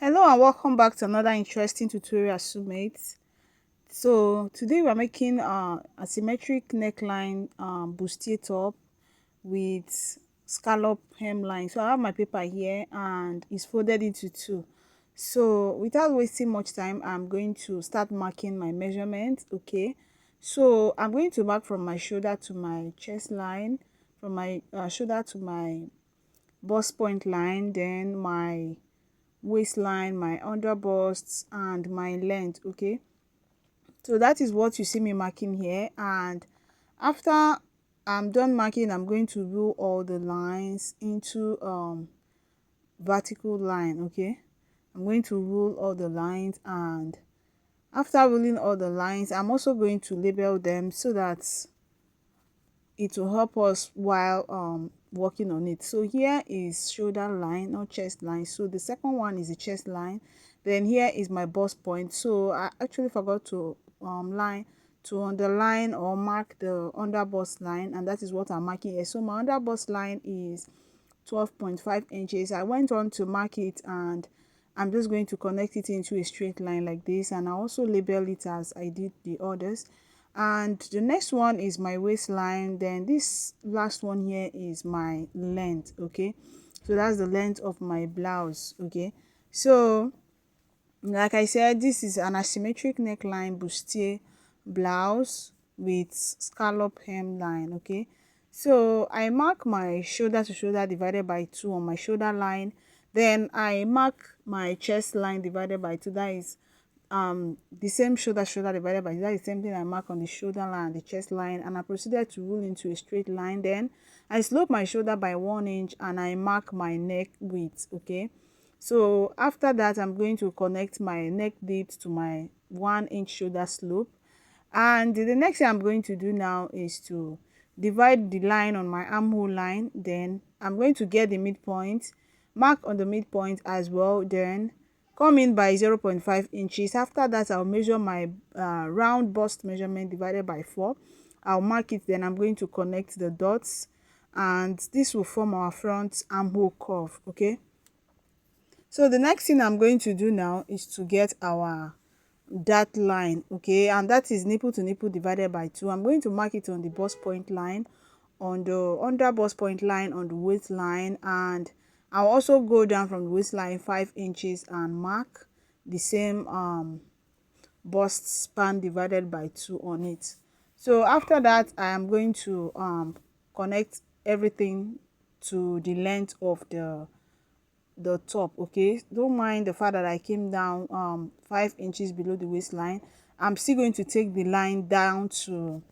Hello and welcome back to another interesting tutorial, Sumates. So today we're making asymmetric neckline bustier top with scallop hemline. So I have my paper here and it's folded into two. So without wasting much time, I'm going to start marking my measurement. Okay, so I'm going to mark from my shoulder to my chest line, from my shoulder to my bust point line, then my waistline, my under busts, and my length. Okay, so that is what you see me marking here. And after I'm done marking, I'm going to rule all the lines into vertical line. Okay, I'm going to rule all the lines, and after ruling all the lines, I'm also going to label them so that it will help us while working on it. So here is shoulder line, not chest line. So the second one is the chest line. Then here is my bust point. So I actually forgot to underline or mark the under bust line, and that is what I'm marking here. So my under bust line is 12.5 inches. I went on to mark it, and I'm just going to connect it into a straight line like this, and I also label it as I did the others. And the next one is my waistline. Then this last one here is my length. Okay, so that's the length of my blouse. Okay, so like I said, this is an asymmetric neckline bustier blouse with scallop hemline. Okay, so I mark my shoulder to shoulder divided by 2 on my shoulder line. Then I mark my chest line divided by 2. That is the same shoulder divided by 2. That is the same thing I mark on the shoulder line and the chest line, and I proceeded to rule into a straight line. Then I slope my shoulder by 1 inch and I mark my neck width. Okay, so after that, I'm going to connect my neck depth to my 1 inch shoulder slope. And the next thing I'm going to do now is to divide the line on my armhole line. Then I'm going to get the midpoint, mark on the midpoint as well, then come in by 0.5 inches. After that, I'll measure my round bust measurement divided by 4. I'll mark it, then I'm going to connect the dots, and this will form our front armhole curve. Okay, so the next thing I'm going to do now is to get our dart line. Okay, and that is nipple to nipple divided by 2. I'm going to mark it on the bust point line, on the under bust point line, on the waistline, and I'll also go down from the waistline 5 inches and mark the same bust span divided by 2 on it. So after that, I am going to connect everything to the length of the top. Okay, don't mind the fact that I came down 5 inches below the waistline. I'm still going to take the line down to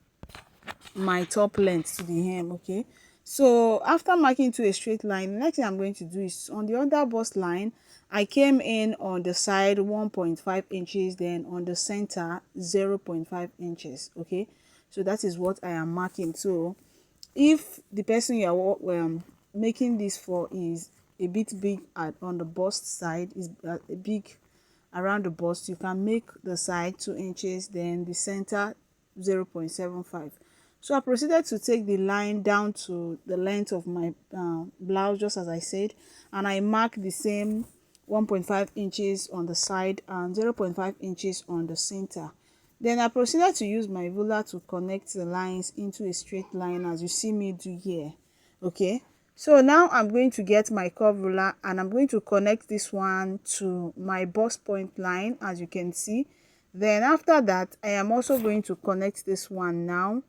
my top length, to the hem. Okay, so after marking to a straight line, the next thing I'm going to do is on the under bust line, I came in on the side 1.5 inches, then on the center 0.5 inches. Okay, so that is what I am marking. So if the person you are making this for is a bit big on the bust side, is big around the bust, you can make the side 2 inches, then the center 0.75. So I proceeded to take the line down to the length of my blouse, just as I said, and I mark the same 1.5 inches on the side and 0.5 inches on the center. Then I proceeded to use my ruler to connect the lines into a straight line, as you see me do here. Okay, so now I'm going to get my curve ruler and I'm going to connect this one to my bust point line, as you can see. Then after that, I am also going to connect this one now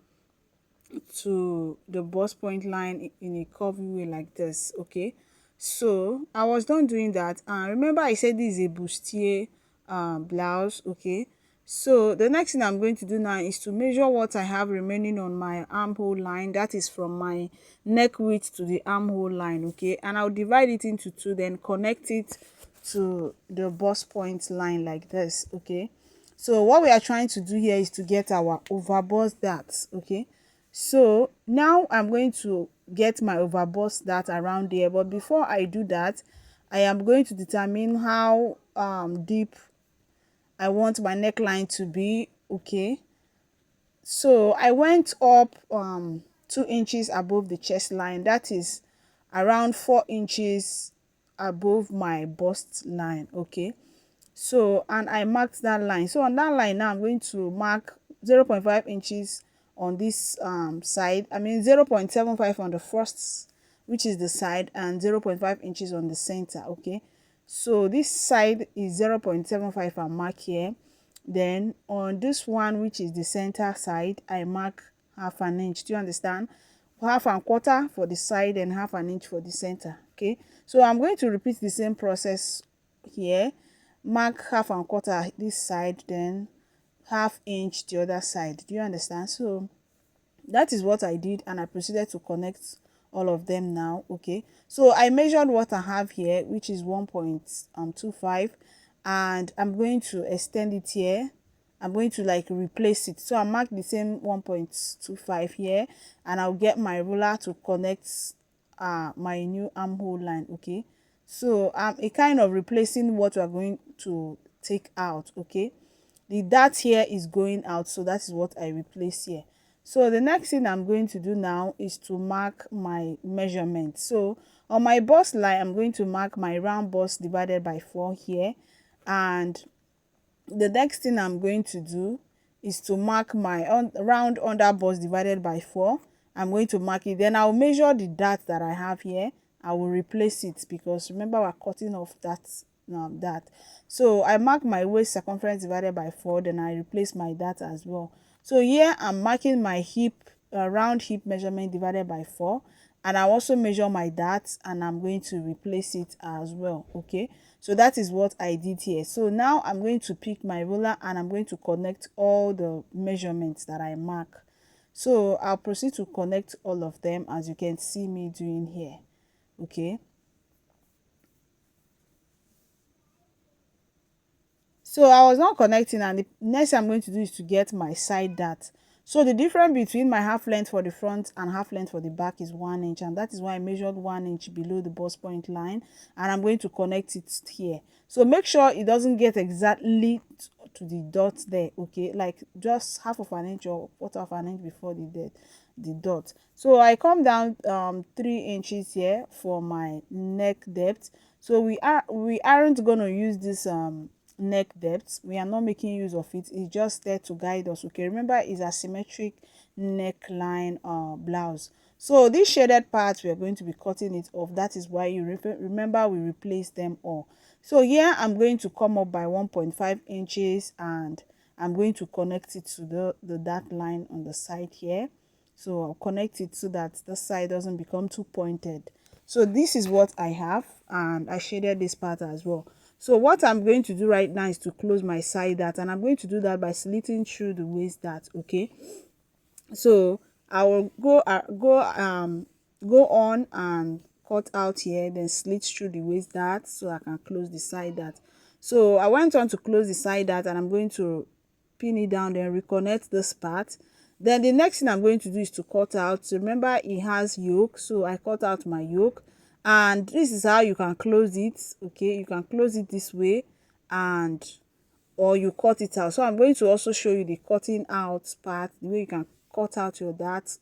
to the bust point line in a curvy way like this. Okay, so I was done doing that, and remember I said this is a bustier blouse. Okay, so the next thing I'm going to do now is to measure what I have remaining on my armhole line. That is from my neck width to the armhole line. Okay, and I'll divide it into 2, then connect it to the bust point line like this. Okay, so what we are trying to do here is to get our overbust darts. Okay, so now I'm going to get my overbust dart around there, but before I do that, I am going to determine how deep I want my neckline to be. Okay, so I went up 2 inches above the chest line. That is around 4 inches above my bust line. Okay, so and I marked that line. So on that line now I'm going to mark 0.5 inches on this side, I mean 0.75 on the first, which is the side, and 0.5 inches on the center. Okay, so this side is 0.75, I mark here. Then on this one, which is the center side, I mark half an inch. Do you understand? Half and quarter for the side and half an inch for the center. Okay, so I'm going to repeat the same process here. Mark half and quarter this side, then half inch the other side. Do you understand? So that is what I did, and I proceeded to connect all of them now. Okay, so I measured what I have here, which is 1.25, and I'm going to extend it here. I'm going to like replace it, so I mark the same 1.25 here, and I'll get my ruler to connect my new armhole line. Okay, so I'm a kind of replacing what we are going to take out. Okay, the dart here is going out, so that is what I replace here. So the next thing I'm going to do now is to mark my measurement. So on my bust line, I'm going to mark my round bust divided by 4 here, and the next thing I'm going to do is to mark my round under bust divided by 4. I'm going to mark it, then I'll measure the dart that I have here. I will replace it, because remember we're cutting off that. So I mark my waist circumference divided by 4, then I replace my dart as well. So here I'm marking my hip, round hip measurement divided by 4, and I also measure my dart, and I'm going to replace it as well. Okay, so that is what I did here. So now I'm going to pick my ruler, and I'm going to connect all the measurements that I mark. So I'll proceed to connect all of them, as you can see me doing here. Okay, so I was not connecting, and the next thing I'm going to do is to get my side dart. So the difference between my half length for the front and half length for the back is 1 inch, and that is why I measured 1 inch below the bust point line, and I'm going to connect it here. So make sure it doesn't get exactly to the dot there. Okay, like just half of an inch or quarter of an inch before the dot. So I come down 3 inches here for my neck depth. So we aren't going to use this neck depth. We are not making use of it. It's just there to guide us. Okay, remember it's asymmetric neckline blouse. So this shaded part, we are going to be cutting it off. That is why you remember we replaced them all. So here I'm going to come up by 1.5 inches, and I'm going to connect it to the dart line on the side here. So I'll connect it so that the side doesn't become too pointed. So this is what I have, and I shaded this part as well. So what I'm going to do right now is to close my side dart, and I'm going to do that by slitting through the waist dart. Okay, so I will go on and cut out here, then slit through the waist dart so I can close the side dart. So I went on to close the side dart, and I'm going to pin it down, then reconnect this part. Then the next thing I'm going to do is to cut out. So remember it has yoke, so I cut out my yoke, and this is how you can close it. Okay, you can close it this way, and or you cut it out. So I'm going to also show you the cutting out part, the way you can cut out your dart,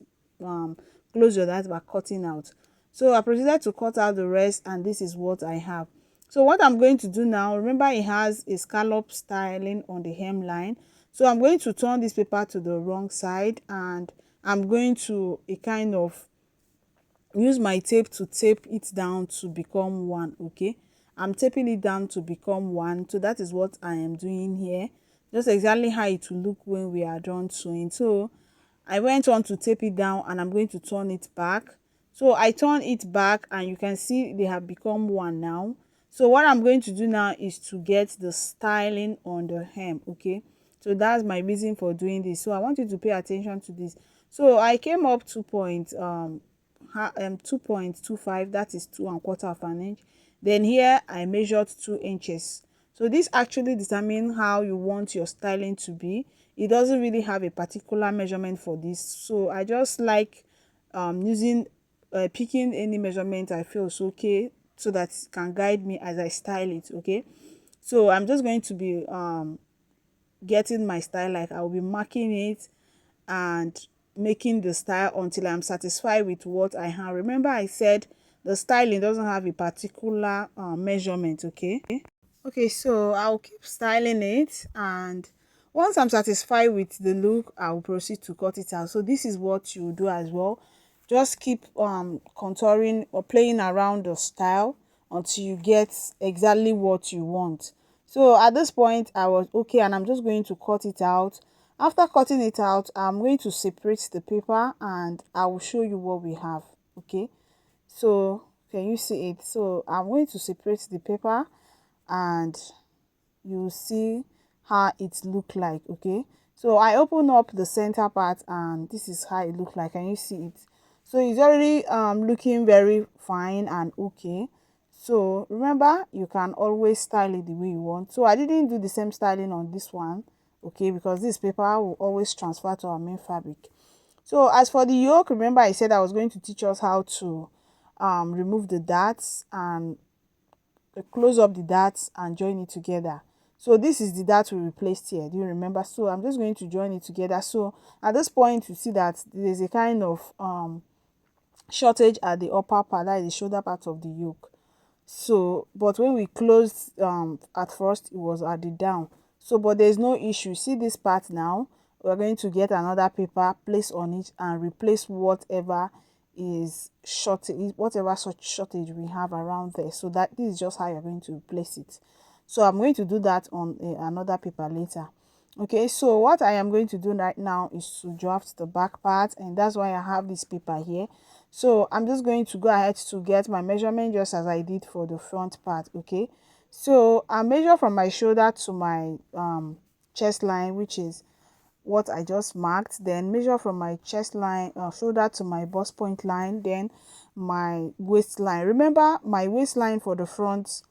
close your dart by cutting out. So I proceeded to cut out the rest, and this is what I have. So what I'm going to do now, remember it has a scallop styling on the hemline. So I'm going to turn this paper to the wrong side, and I'm going to kind of use my tape to tape it down to become 1. Okay, I'm taping it down to become 1. So that is what I am doing here, just exactly how it will look when we are done sewing. So I went on to tape it down, and I'm going to turn it back. So I turn it back, and you can see they have become 1 now. So what I'm going to do now is to get the styling on the hem. Okay, so that's my reason for doing this. So I want you to pay attention to this. So I came up 2.25, that is 2¼ of an inch. Then here I measured 2 inches. So this actually determines how you want your styling to be. It doesn't really have a particular measurement for this, so I just like using picking any measurement I feel is okay, so that it can guide me as I style it. Okay, so I'm just going to be getting my style, like I'll be marking it and making the style until I'm satisfied with what I have. Remember I said the styling doesn't have a particular measurement. Okay, so I'll keep styling it, and once I'm satisfied with the look, I'll proceed to cut it out. So this is what you do as well. Just keep contouring or playing around the style until you get exactly what you want. So at this point I was okay, and I'm just going to cut it out. After cutting it out, I'm going to separate the paper and I will show you what we have. Okay, so can you see it? So I'm going to separate the paper and you see how it look like. Okay, so I open up the center part and this is how it look like. Can you see it? So it's already looking very fine and okay. So remember, you can always style it the way you want. So I didn't do the same styling on this one, okay, because this paper will always transfer to our main fabric. So as for the yoke, remember I said I was going to teach us how to remove the darts and close up the darts and join it together. So this is the dart we replaced here. Do you remember? So I'm just going to join it together. So at this point you see that there's a kind of shortage at the upper part, that is the shoulder part of the yoke. So but when we closed at first, it was at the down. So but there's no issue. See this part now, we're going to get another paper, place on it and replace whatever is shortage, whatever such shortage we have around there. So that this is just how you're going to place it. So I'm going to do that on another paper later. Okay, so what I am going to do right now is to draft the back part, and that's why I have this paper here. So I'm just going to go ahead to get my measurement just as I did for the front part. Okay, so I measure from my shoulder to my chest line, which is what I just marked. Then measure from my chest line, shoulder to my bust point line, then my waistline. Remember, my waistline for the front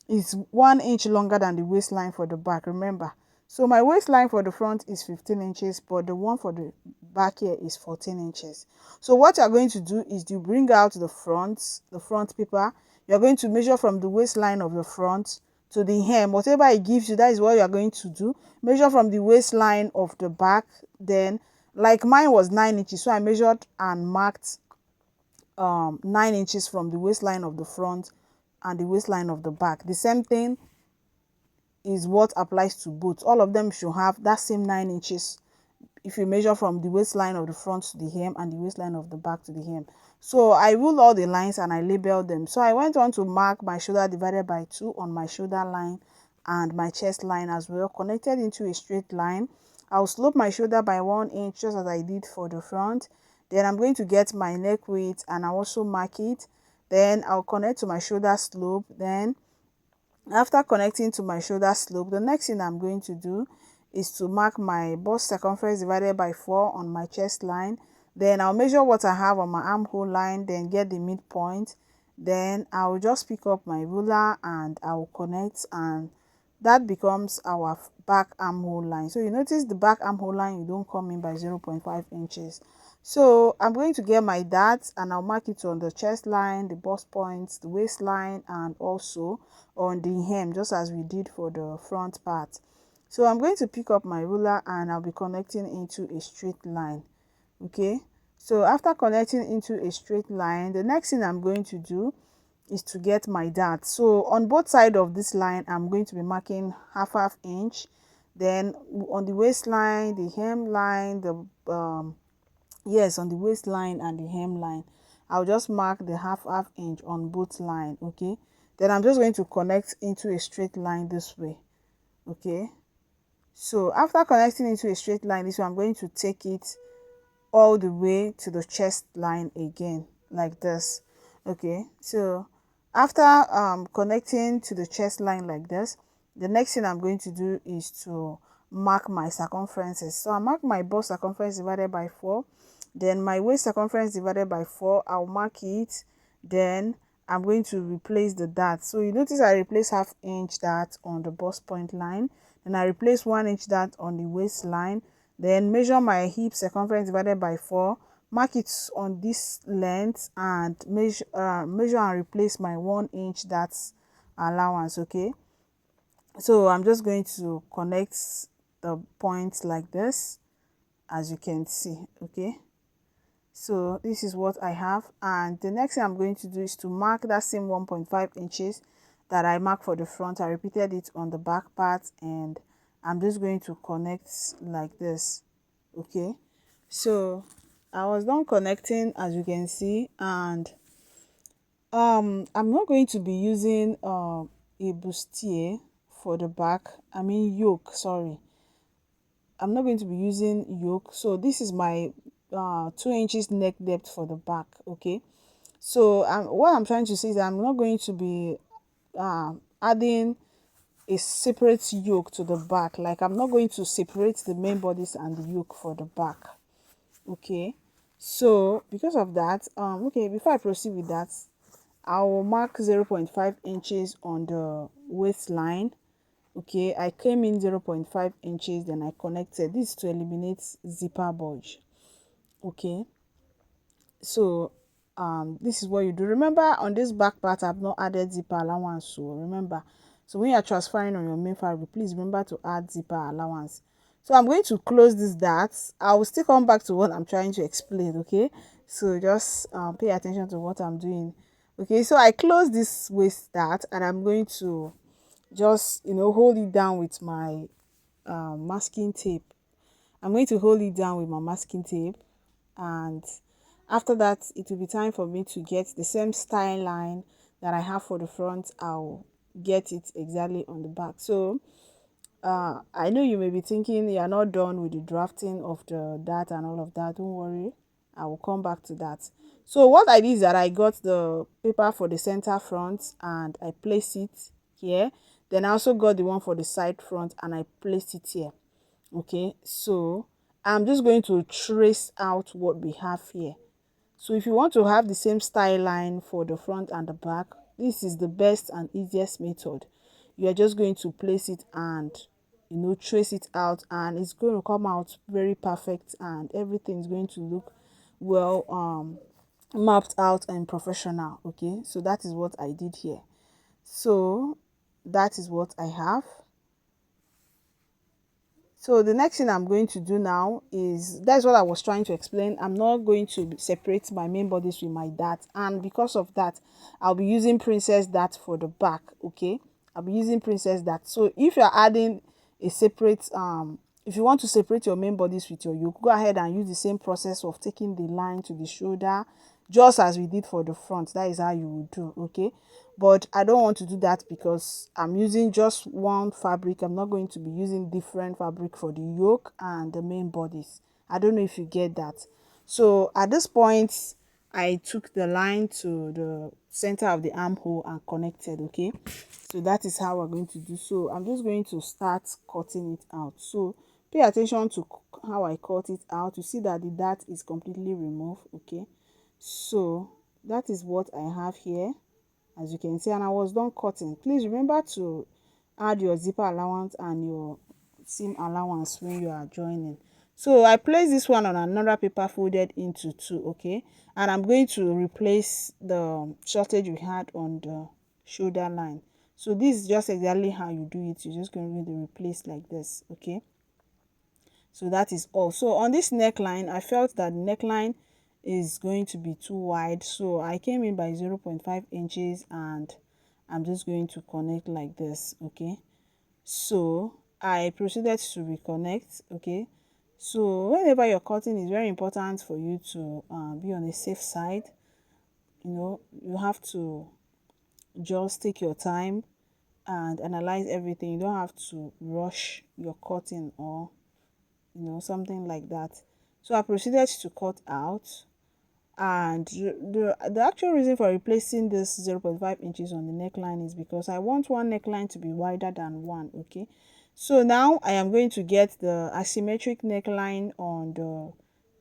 is 1 inch longer than the waistline for the back. Remember, so my waistline for the front is 15 inches, but the one for the back here is 14 inches. So what you're going to do is you bring out the front paper. You're going to measure from the waistline of the front to the hem. Whatever it gives you, that is what you're going to do. Measure from the waistline of the back. Then, like mine was 9 inches, so I measured and marked 9 inches from the waistline of the front and the waistline of the back. The same thing is what applies to both. All of them should have that same 9 inches if you measure from the waistline of the front to the hem and the waistline of the back to the hem. So I ruled all the lines and I labeled them. So I went on to mark my shoulder divided by 2 on my shoulder line and my chest line as well, connected into a straight line. I'll slope my shoulder by 1 inch just as I did for the front. Then I'm going to get my neck width and I also mark it. Then I'll connect to my shoulder slope. Then after connecting to my shoulder slope, the next thing I'm going to do is to mark my bust circumference divided by 4 on my chest line. Then I'll measure what I have on my armhole line, then get the midpoint. Then I'll just pick up my ruler and I'll connect, and that becomes our back armhole line. So you notice the back armhole line, you don't come in by 0.5 inches. So I'm going to get my darts and I'll mark it on the chest line, the bust points, the waistline, and also on the hem, just as we did for the front part. So I'm going to pick up my ruler and I'll be connecting into a straight line. Okay, so after connecting into a straight line, the next thing I'm going to do is to get my dart. So on both sides of this line, I'm going to be marking half inch. Then on the waistline, the hem line, on the waistline and the hem line, I'll just mark the half inch on both line. Okay, then I'm just going to connect into a straight line this way. Okay, so after connecting into a straight line this way, I'm going to take it all the way to the chest line again, like this. Okay, so after connecting to the chest line like this, the next thing I'm going to do is to mark my circumferences. So I mark my bust circumference divided by 4, then my waist circumference divided by 4. I'll mark it. Then I'm going to replace the dart. So you notice I replace half inch dart on the bust point line, then I replace 1 inch dart on the waistline. Then measure my hip circumference divided by 4, mark it on this length, and measure and replace my 1 inch dart allowance. Okay, so I'm just going to connect the points like this, as you can see. Okay, So this is what I have, and the next thing I'm going to do is to mark that same 1.5 inches that I marked for the front. I repeated it on the back part, and I'm just going to connect like this. Okay, so I was done connecting, as you can see, and I'm not going to be using a bustier for the back. I mean yoke, sorry. I'm not going to be using yoke. So this is my 2 inches neck depth for the back. Okay, so what I'm trying to say is I'm not going to be adding a separate yoke to the back. Like, I'm not going to separate the main bodice and the yoke for the back. Okay, so because of that, okay, before I proceed with that, I will mark 0.5 inches on the waistline. Okay, I came in 0.5 inches, then I connected this to eliminate zipper bulge. Okay, so this is what you do. Remember, on this back part I've not added zipper allowance, so remember, so when you are transferring on your main fabric, please remember to add zipper allowance. So I'm going to close this dart. I will still come back to what I'm trying to explain. Okay, so just pay attention to what I'm doing. Okay, so I close this waist dart, and I'm going to just hold it down with my masking tape. I'm going to hold it down with my masking tape, and after that it will be time for me to get the same style line that I have for the front. I'll get it exactly on the back. So I know you may be thinking you are not done with the drafting of the dart and all of that. Don't worry, I will come back to that. So what I did is that I got the paper for the center front and I placed it here. Then I also got the one for the side front and I placed it here. Okay, so I'm just going to trace out what we have here. So if you want to have the same style line for the front and the back, this is the best and easiest method. You are just going to place it and trace it out, and it's going to come out very perfect, and everything is going to look well mapped out and professional. Okay, so that is what I did here. So that is what I have. So the next thing I'm going to do now is, that's what I was trying to explain. I'm not going to separate my main bodice with my dart, and because of that I'll be using princess dart for the back. Okay, I'll be using princess dart. So if you're adding a separate if you want to separate your main bodice with your yoke, go ahead and use the same process of taking the line to the shoulder, just as we did for the front. That is how you would do. Okay, but I don't want to do that because I'm using just one fabric. I'm not going to be using different fabric for the yoke and the main bodice. I don't know if you get that. So at this point I took the line to the center of the armhole and connected. Okay, so that is how we're going to do. So I'm just going to start cutting it out. So pay attention to how I cut it out. You see that the dart is completely removed. Okay, so that is what I have here, as you can see, and I was done cutting. Please remember to add your zipper allowance and your seam allowance when you are joining. So I place this one on another paper folded into two. Okay, and I'm going to replace the shortage we had on the shoulder line. So this is just exactly how you do it. You're just going to replace like this. Okay, so that is all. So on this neckline, I felt that the neckline is going to be too wide, so I came in by 0.5 inches and I'm just going to connect like this. Okay, so I proceeded to reconnect. Okay, so whenever you're cutting, it's very important for you to be on a safe side. You have to just take your time and analyze everything. You don't have to rush your cutting or something like that. So I proceeded to cut out, and the actual reason for replacing this 0.5 inches on the neckline is because I want one neckline to be wider than one. Okay, so now I am going to get the asymmetric neckline on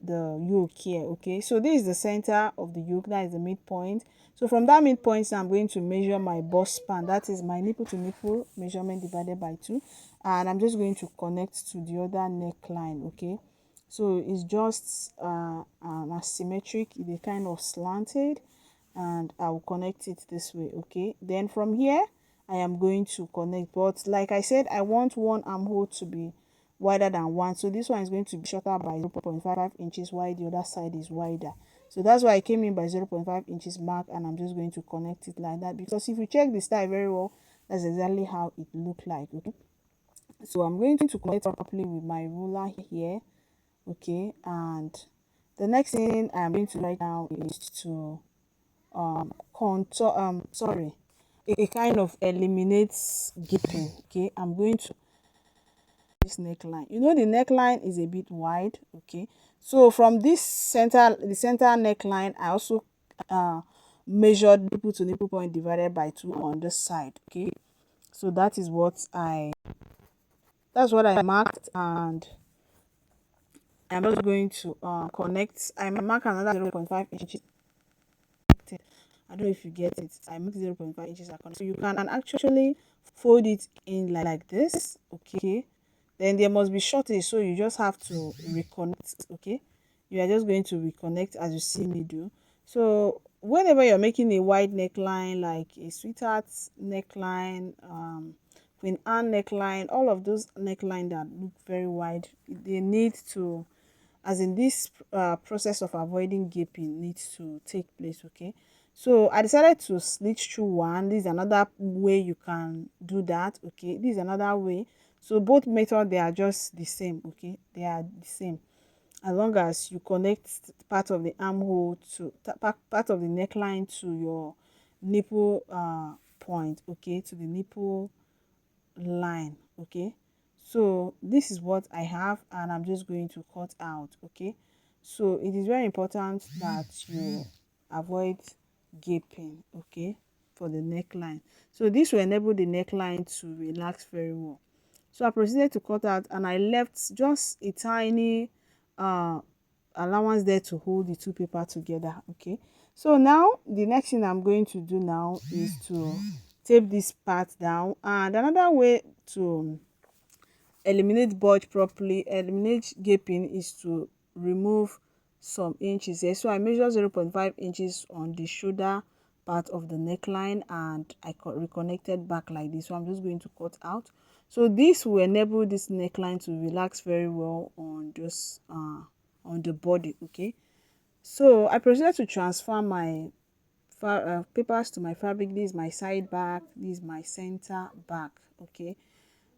the yoke here. Okay, so this is the center of the yoke, that is the midpoint. So from that midpoint, I'm going to measure my bust span, that is my nipple to nipple measurement divided by 2, and I'm just going to connect to the other neckline. Okay, so it's just asymmetric, it's kind of slanted, and I will connect it this way. Okay, then from here I am going to connect, but like I said, I want one armhole to be wider than one, so this one is going to be shorter by 0.5 inches while the other side is wider. So that's why I came in by 0.5 inches mark, and I'm just going to connect it like that, because if you check the style very well, that's exactly how it look like. Okay, so I'm going to connect it properly with my ruler here. Okay, and the next thing I'm going to write now is to contour, sorry, a kind of eliminates gaping. Okay, I'm going to this neckline. You know, the neckline is a bit wide. Okay, so from this center, the center neckline, I also measured nipple to nipple point divided by 2 on this side. Okay, so that's what I marked, and I'm just going to connect. I mark another 0.5 inches. I don't know if you get it. I make 0.5 inches a corner. So you can actually fold it in like this. Okay, then there must be shortage, so you just have to reconnect. Okay, you are just going to reconnect as you see me do. So whenever you're making a wide neckline, like a sweetheart neckline, Queen Anne neckline, all of those neckline that look very wide, they need to, as in this process of avoiding gaping needs to take place. Okay, so I decided to slit through one. This is another way you can do that. Okay, this is another way. So both method, they are just the same. Okay, they are the same as long as you connect part of the armhole to part of the neckline to your nipple point. Okay, to the nipple line. Okay, so this is what I have, and I'm just going to cut out. Okay, so it is very important that you avoid gaping. Okay, for the neckline, so this will enable the neckline to relax very well. So I proceeded to cut out, and I left just a tiny uh allowance there to hold the two paper together. Okay, so now the next thing I'm going to do now is to tape this part down. And another way to eliminate bulge properly, eliminate gaping, is to remove some inches here. So I measure 0.5 inches on the shoulder part of the neckline, and I reconnected back like this. So I'm just going to cut out. So this will enable this neckline to relax very well on just on the body. Okay, so I proceeded to transfer my papers to my fabric. This is my side back, this is my center back. Okay,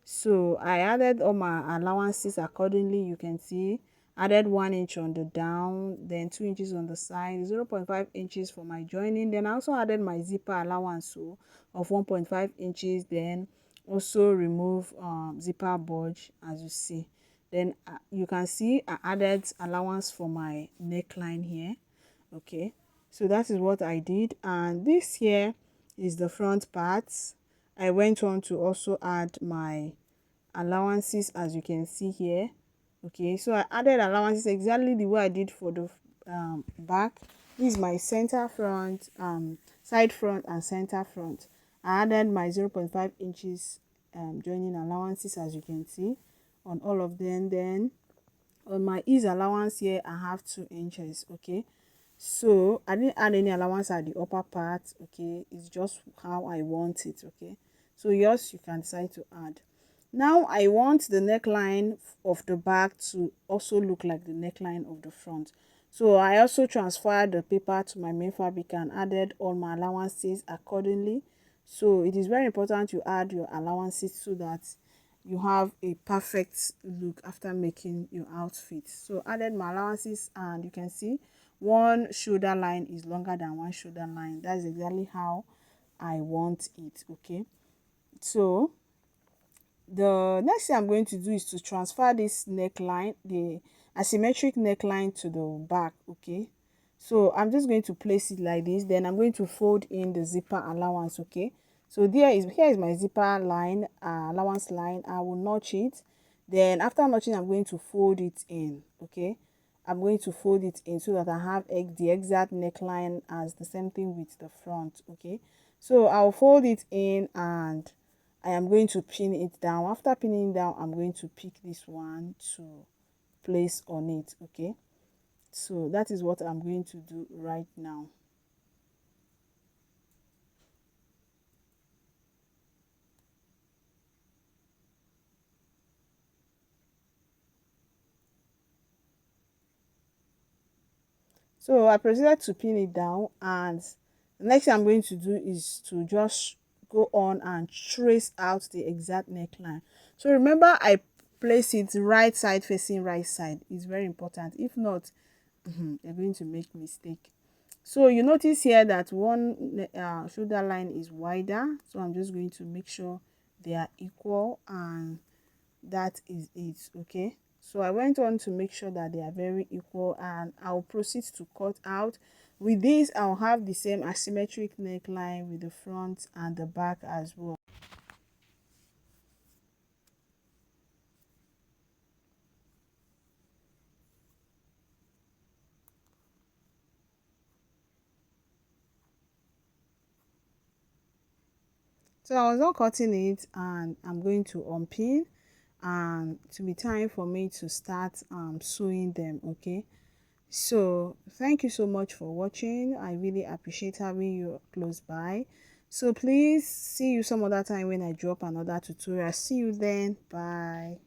so I added all my allowances accordingly. You can see added 1 inch on the down, then 2 inches on the side, 0.5 inches for my joining. Then I also added my zipper allowance so of 1.5 inches, then also remove zipper bulge as you see. Then you can see I added allowance for my neckline here. Okay, so that is what I did, and this here is the front part. I went on to also add my allowances as you can see here. Okay, so I added allowances exactly the way I did for the back. This is my center front, side front and center front. I added my 0.5 inches joining allowances as you can see on all of them. Then on my ease allowance here I have 2 inches. Okay, so I didn't add any allowance at the upper part. Okay, it's just how I want it. Okay, so yours you can decide to add. Now I want the neckline of the back to also look like the neckline of the front. So I also transferred the paper to my main fabric and added all my allowances accordingly. So it is very important you add your allowances so that you have a perfect look after making your outfit. So added my allowances, and you can see one shoulder line is longer than one shoulder line. That's exactly how I want it. Okay, so the next thing I'm going to do is to transfer this neckline, the asymmetric neckline, to the back. Okay, so I'm just going to place it like this. Then I'm going to fold in the zipper allowance. Okay, so here is my zipper line, allowance line. I will notch it. Then after notching, I'm going to fold it in. Okay, I'm going to fold it in so that I have the exact neckline as the same thing with the front. Okay, so I'll fold it in and I am going to pin it down. After pinning it down, I'm going to pick this one to place on it. Okay, so that is what I'm going to do right now. So I proceeded to pin it down, and the next thing I'm going to do is to just go on and trace out the exact neckline. So remember, I place it right side facing right side. It's very important. If not, you're going to make mistake. So you notice here that one shoulder line is wider, so I'm just going to make sure they are equal, and that is it. Okay, so I went on to make sure that they are very equal, and I'll proceed to cut out. With this, I'll have the same asymmetric neckline with the front and the back as well. So I was not cutting it, and I'm going to unpin, and it will be time for me to start sewing them. Okay, so thank you so much for watching. I really appreciate having you close by. So please see you some other time when I drop another tutorial. See you then. Bye.